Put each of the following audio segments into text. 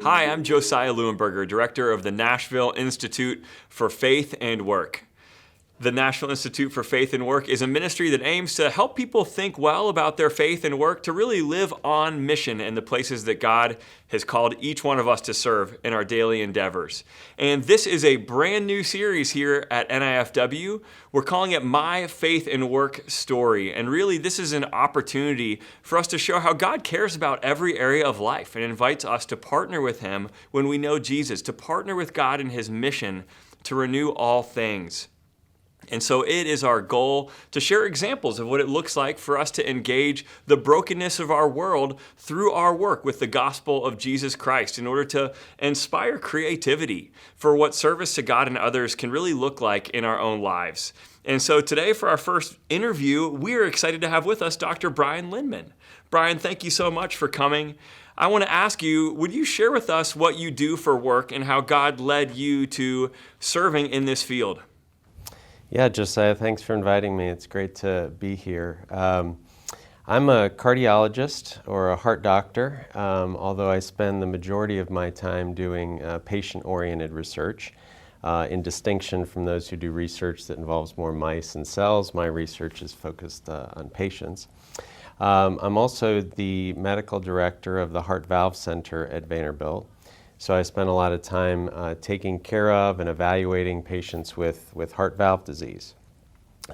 Hi, I'm Josiah Leuenberger, Director of the Nashville Institute for Faith and Work. The Nashville Institute for Faith and Work is a ministry that aims to help people think well about their faith and work to really live on mission in the places that God has called each one of us to serve in our daily endeavors. And this is a brand new series here at NIFW. We're calling it My Faith and Work Story. And really, this is an opportunity for us to show how God cares about every area of life and invites us to partner with Him when we know Jesus, to partner with God in His mission to renew all things. And so it is our goal to share examples of what it looks like for us to engage the brokenness of our world through our work with the gospel of Jesus Christ in order to inspire creativity for what service to God and others can really look like in our own lives. And so today for our first interview, we are excited to have with us Dr. Brian Lindman. Brian, thank you so much for coming. I want to ask you, would you share with us what you do for work and how God led you to serving in this field? Yeah, Josiah, thanks for inviting me. It's great to be here. I'm a cardiologist or a heart doctor, although I spend the majority of my time doing patient-oriented research. In distinction from those who do research that involves more mice and cells, my research is focused on patients. I'm also the medical director of the Heart Valve Center at Vanderbilt. So I spend a lot of time taking care of and evaluating patients with heart valve disease.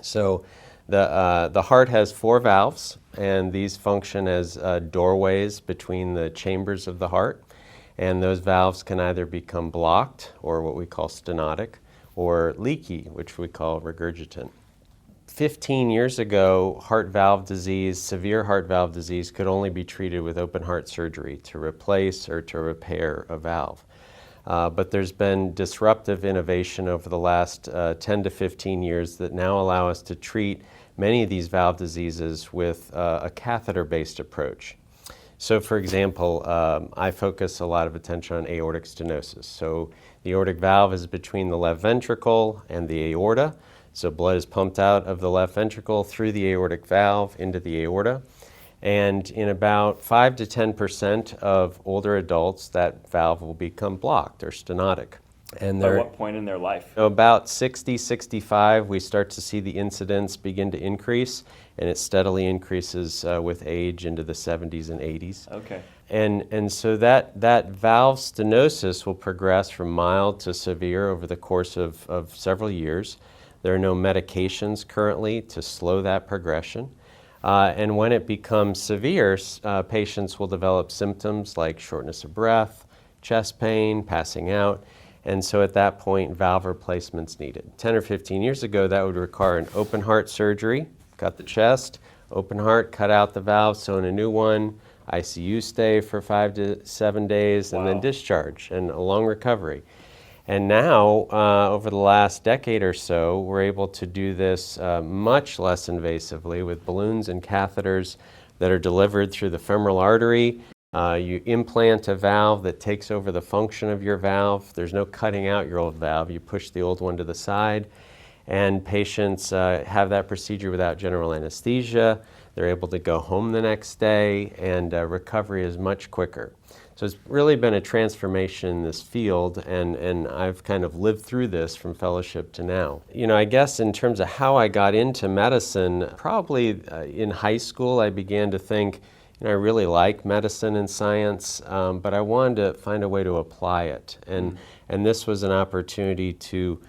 So the heart has 4 valves, and these function as doorways between the chambers of the heart. And those valves can either become blocked, or what we call stenotic, or leaky, which we call regurgitant. 15 years ago, heart valve disease, severe heart valve disease, could only be treated with open heart surgery to replace or to repair a valve. But there's been disruptive innovation over the last 10 to 15 years that now allow us to treat many of these valve diseases with a catheter-based approach. So for example, I focus a lot of attention on aortic stenosis. So the aortic valve is between the left ventricle and the aorta. So blood is pumped out of the left ventricle through the aortic valve into the aorta. And in about 5 to 10% of older adults, that valve will become blocked or stenotic. And At what point in their life? About 60, 65, we start to see the incidence begin to increase, and it steadily increases with age into the 70s and 80s. Okay. And so that valve stenosis will progress from mild to severe over the course of several years. There are no medications currently to slow that progression. And when it becomes severe, patients will develop symptoms like shortness of breath, chest pain, passing out. And so at that point, valve replacement's needed. 10 or 15 years ago, that would require an open heart surgery, cut the chest, open heart, cut out the valve, sew in a new one, ICU stay for 5 to 7 days, and then discharge, and a long recovery. And now, over the last decade or so, we're able to do this much less invasively with balloons and catheters that are delivered through the femoral artery. You implant a valve that takes over the function of your valve. There's no cutting out your old valve. You push the old one to the side, and patients have that procedure without general anesthesia. They're able to go home the next day, and recovery is much quicker. So it's really been a transformation in this field, and I've kind of lived through this from fellowship to now. You know, I guess in terms of how I got into medicine, probably in high school I began to think, I really like medicine and science, but I wanted to find a way to apply it. And this was an opportunity to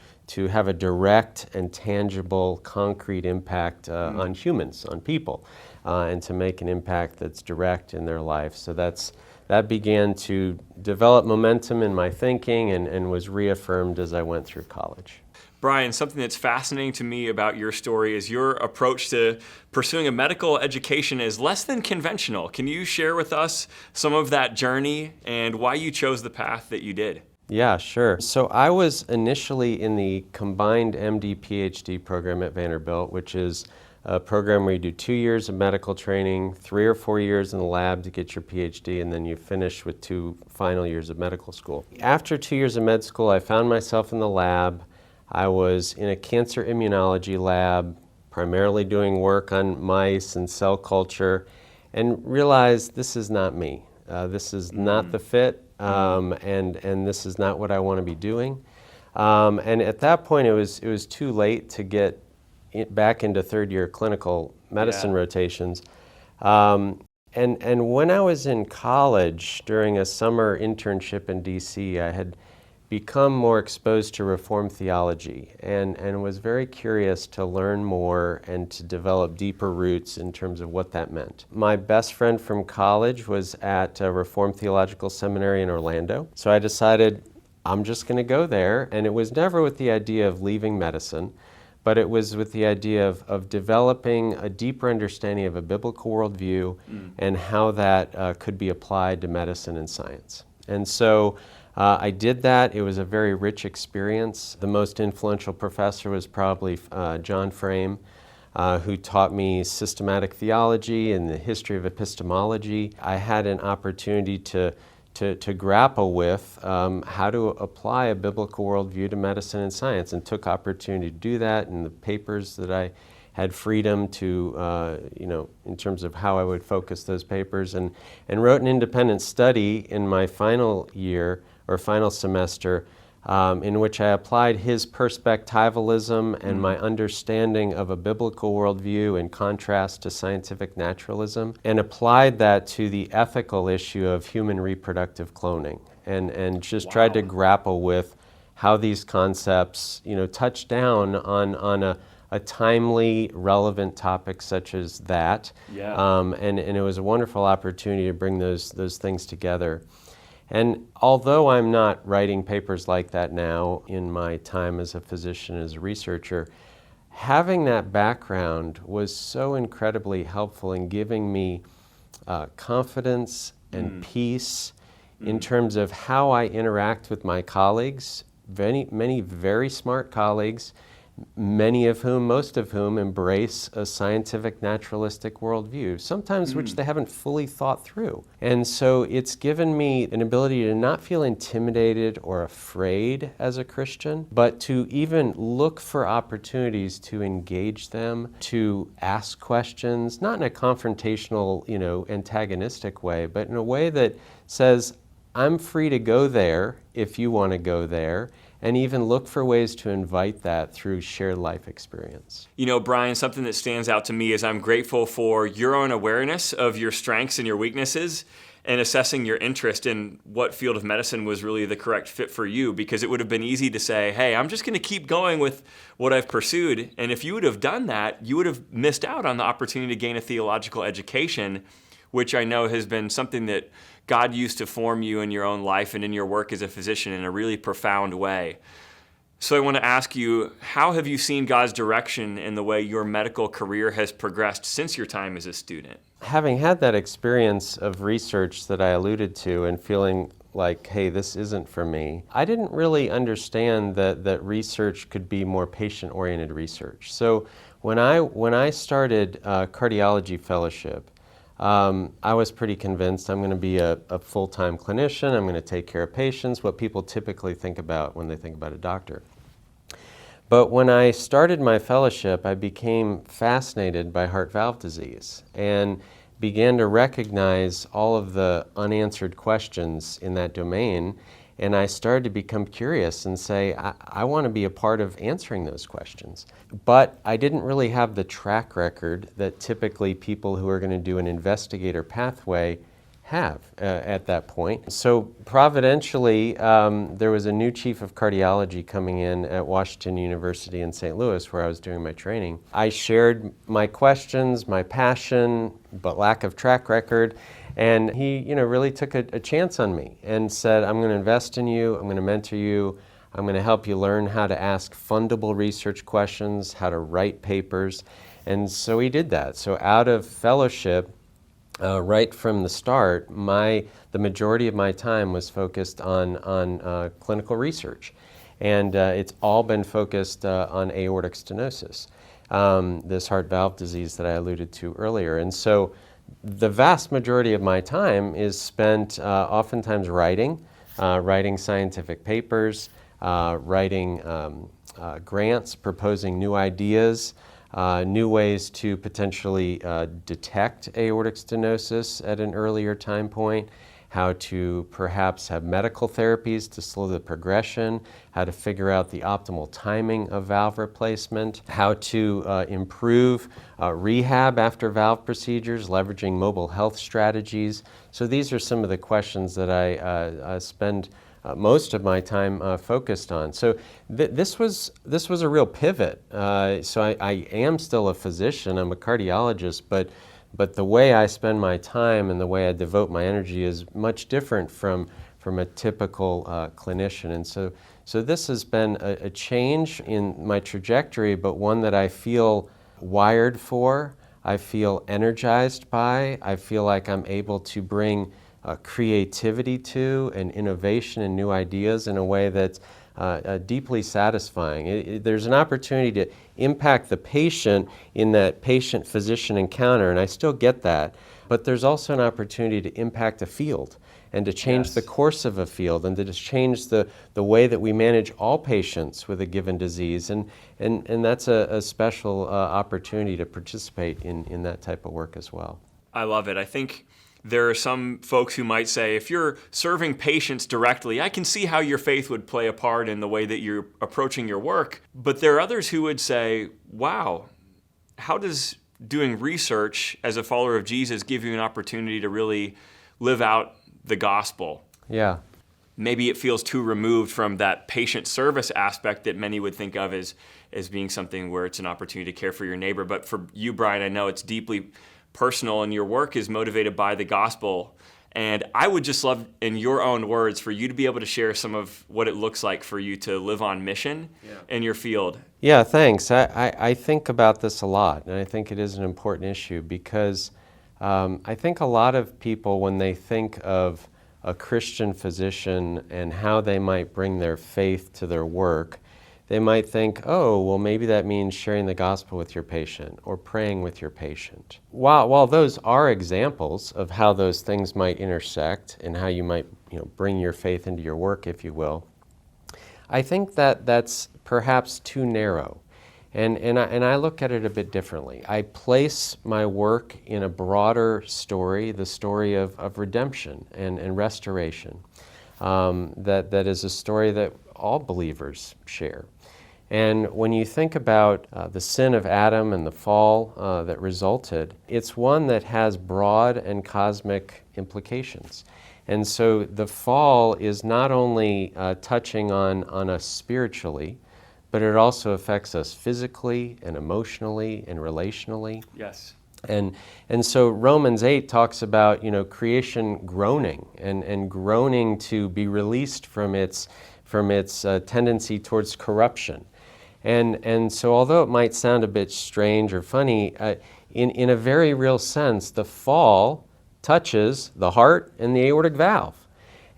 have a direct and tangible, concrete impact on humans, on people, and to make an impact that's direct in their life. So that began to develop momentum in my thinking and was reaffirmed as I went through college. Brian, something that's fascinating to me about your story is your approach to pursuing a medical education is less than conventional. Can you share with us some of that journey and why you chose the path that you did? Yeah, sure. So I was initially in the combined MD-PhD program at Vanderbilt, which is a program where you do 2 years of medical training, 3 or 4 years in the lab to get your PhD, and then you finish with 2 final years of medical school. After 2 years of med school, I found myself in the lab. I was in a cancer immunology lab, primarily doing work on mice and cell culture, and realized this is not me. This is not the fit. and this is not what I want to be doing. And at that point, it was too late to get back into third-year clinical medicine rotations. And when I was in college, during a summer internship in D.C., I had become more exposed to Reformed theology and was very curious to learn more and to develop deeper roots in terms of what that meant. My best friend from college was at Reformed Theological Seminary in Orlando, so I decided I'm just going to go there, and it was never with the idea of leaving medicine, but it was with the idea of developing a deeper understanding of a biblical worldview and how that could be applied to medicine and science. And so I did that. It was a very rich experience. The most influential professor was probably John Frame, who taught me systematic theology and the history of epistemology. I had an opportunity to grapple with how to apply a biblical worldview to medicine and science, and took opportunity to do that in the papers that I had freedom to, in terms of how I would focus those papers, and wrote an independent study in my final year or final semester in which I applied his perspectivalism and my understanding of a biblical worldview in contrast to scientific naturalism, and applied that to the ethical issue of human reproductive cloning, and just tried to grapple with how these concepts, touch down on a timely, relevant topic such as that. And it was a wonderful opportunity to bring those things together. And although I'm not writing papers like that now in my time as a physician, as a researcher, having that background was so incredibly helpful in giving me confidence and peace in terms of how I interact with my colleagues, many very smart colleagues, most of whom embrace a scientific naturalistic worldview, sometimes which they haven't fully thought through. And so it's given me an ability to not feel intimidated or afraid as a Christian, but to even look for opportunities to engage them, to ask questions, not in a confrontational, antagonistic way, but in a way that says, I'm free to go there if you want to go there, and even look for ways to invite that through shared life experience. Brian, something that stands out to me is I'm grateful for your own awareness of your strengths and your weaknesses, and assessing your interest in what field of medicine was really the correct fit for you, because it would have been easy to say, hey, I'm just going to keep going with what I've pursued. And if you would have done that, you would have missed out on the opportunity to gain a theological education, which I know has been something that God used to form you in your own life and in your work as a physician in a really profound way. So I want to ask you, how have you seen God's direction in the way your medical career has progressed since your time as a student? Having had that experience of research that I alluded to and feeling like, hey, this isn't for me, I didn't really understand that research could be more patient-oriented research. So when I started cardiology fellowship, I was pretty convinced I'm going to be a full-time clinician, I'm going to take care of patients, what people typically think about when they think about a doctor. But when I started my fellowship, I became fascinated by heart valve disease and began to recognize all of the unanswered questions in that domain. And I started to become curious and say, I want to be a part of answering those questions. But I didn't really have the track record that typically people who are going to do an investigator pathway have at that point. So providentially, there was a new chief of cardiology coming in at Washington University in St. Louis, where I was doing my training. I shared my questions, my passion, but lack of track record. And he, really took a chance on me and said, I'm going to invest in you, I'm going to mentor you, I'm going to help you learn how to ask fundable research questions, how to write papers. And so he did that. So out of fellowship, right from the start, the majority of my time was focused on clinical research. And it's all been focused on aortic stenosis, this heart valve disease that I alluded to earlier. And so the vast majority of my time is spent oftentimes writing scientific papers, writing grants, proposing new ideas, new ways to potentially detect aortic stenosis at an earlier time point, how to perhaps have medical therapies to slow the progression, how to figure out the optimal timing of valve replacement, how to improve rehab after valve procedures, leveraging mobile health strategies. So these are some of the questions that I spend most of my time focused on. So this was a real pivot. So I am still a physician, I'm a cardiologist, but the way I spend my time and the way I devote my energy is much different from a typical clinician. And so this has been a change in my trajectory, but one that I feel wired for, I feel energized by, I feel like I'm able to bring creativity to and innovation and new ideas in a way that's deeply satisfying. There's an opportunity to impact the patient in that patient-physician encounter, and I still get that, but there's also an opportunity to impact a field and to change the course of a field and to just change the way that we manage all patients with a given disease, and that's a special opportunity to participate in that type of work as well. I love it. I think there are some folks who might say, if you're serving patients directly, I can see how your faith would play a part in the way that you're approaching your work. But there are others who would say, wow, how does doing research as a follower of Jesus give you an opportunity to really live out the gospel? Yeah. Maybe it feels too removed from that patient service aspect that many would think of as being something where it's an opportunity to care for your neighbor. But for you, Brian, I know it's deeply personal, and your work is motivated by the gospel. And I would just love, in your own words, for you to be able to share some of what it looks like for you to live on mission in your field. Yeah, thanks. I think about this a lot, and I think it is an important issue because I think a lot of people, when they think of a Christian physician and how they might bring their faith to their work, they might think, oh, well, maybe that means sharing the gospel with your patient or praying with your patient. While those are examples of how those things might intersect and how you might, bring your faith into your work, if you will, I think that that's perhaps too narrow. And I look at it a bit differently. I place my work in a broader story, the story of redemption and restoration. That is a story that all believers share. And when you think about the sin of Adam and the fall that resulted, it's one that has broad and cosmic implications. And so the fall is not only touching on us spiritually, but it also affects us physically and emotionally and relationally. Yes. And so Romans 8 talks about, creation groaning and groaning to be released from its tendency towards corruption. And so although it might sound a bit strange or funny, in a very real sense, the fall touches the heart and the aortic valve.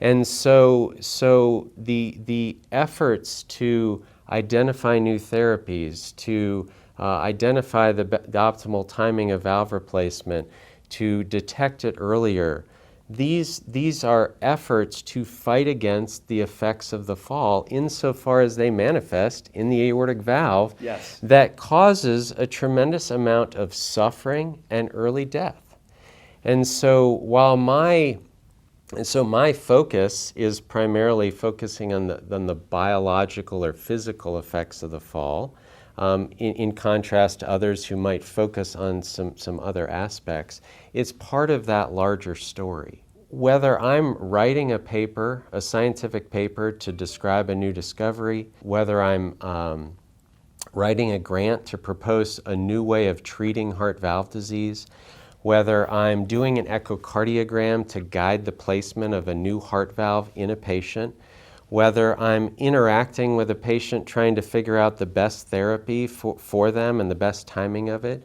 And so the efforts to identify new therapies, to identify the optimal timing of valve replacement, to detect it earlier, these are efforts to fight against the effects of the fall insofar as they manifest in the aortic valve that causes a tremendous amount of suffering and early death. And so while my focus is primarily focusing on the biological or physical effects of the fall, in contrast to others who might focus on some other aspects, it's part of that larger story. Whether I'm writing a paper, a scientific paper to describe a new discovery, whether I'm writing a grant to propose a new way of treating heart valve disease, whether I'm doing an echocardiogram to guide the placement of a new heart valve in a patient, whether I'm interacting with a patient trying to figure out the best therapy for them and the best timing of it,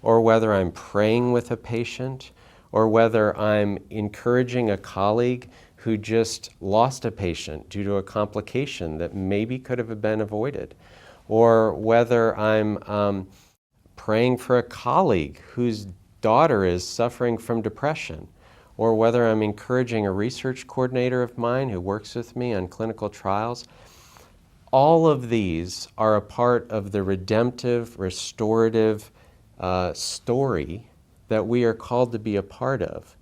or whether I'm praying with a patient, or whether I'm encouraging a colleague who just lost a patient due to a complication that maybe could have been avoided, or whether I'm praying for a colleague whose daughter is suffering from depression, or whether I'm encouraging a research coordinator of mine who works with me on clinical trials. All of these are a part of the redemptive, restorative story that we are called to be a part of.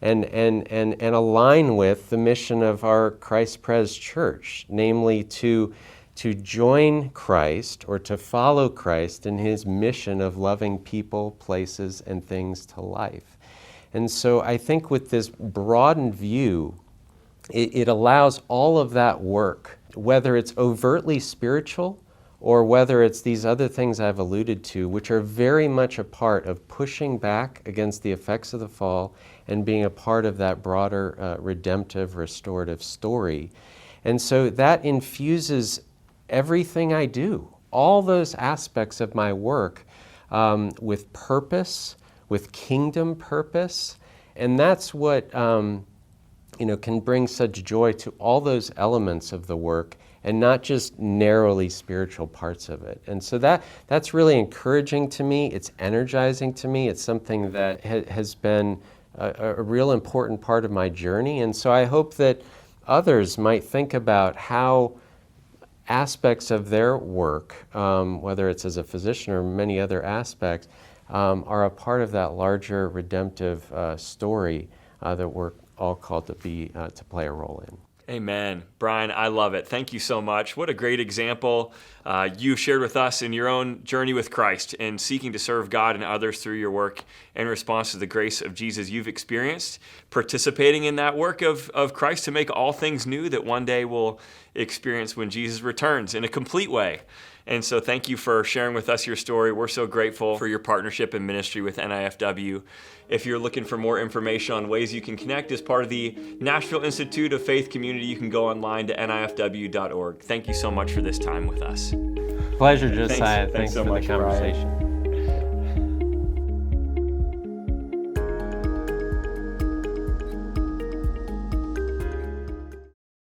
and align with the mission of our Christ Pres Church, namely to join Christ or to follow Christ in his mission of loving people, places, and things to life. And so I think with this broadened view, it allows all of that work, whether it's overtly spiritual or whether it's these other things I've alluded to, which are very much a part of pushing back against the effects of the fall and being a part of that broader redemptive, restorative story. And so that infuses everything I do, all those aspects of my work, with purpose, with kingdom purpose. And that's what can bring such joy to all those elements of the work and not just narrowly spiritual parts of it. And so that's really encouraging to me. It's energizing to me. It's something that has been a real important part of my journey. And so I hope that others might think about how aspects of their work, whether it's as a physician or many other aspects, are a part of that larger redemptive story that we're all called to play a role in. Amen. Brian, I love it. Thank you so much. What a great example you shared with us in your own journey with Christ and seeking to serve God and others through your work in response to the grace of Jesus you've experienced, participating in that work of Christ to make all things new that one day we'll experience when Jesus returns in a complete way. And so thank you for sharing with us your story. We're so grateful for your partnership and ministry with NIFW. If you're looking for more information on ways you can connect as part of the Nashville Institute of Faith community, you can go online to nifw.org. Thank you so much for this time with us. Pleasure, Josiah. Thanks so for much, the conversation. Brian.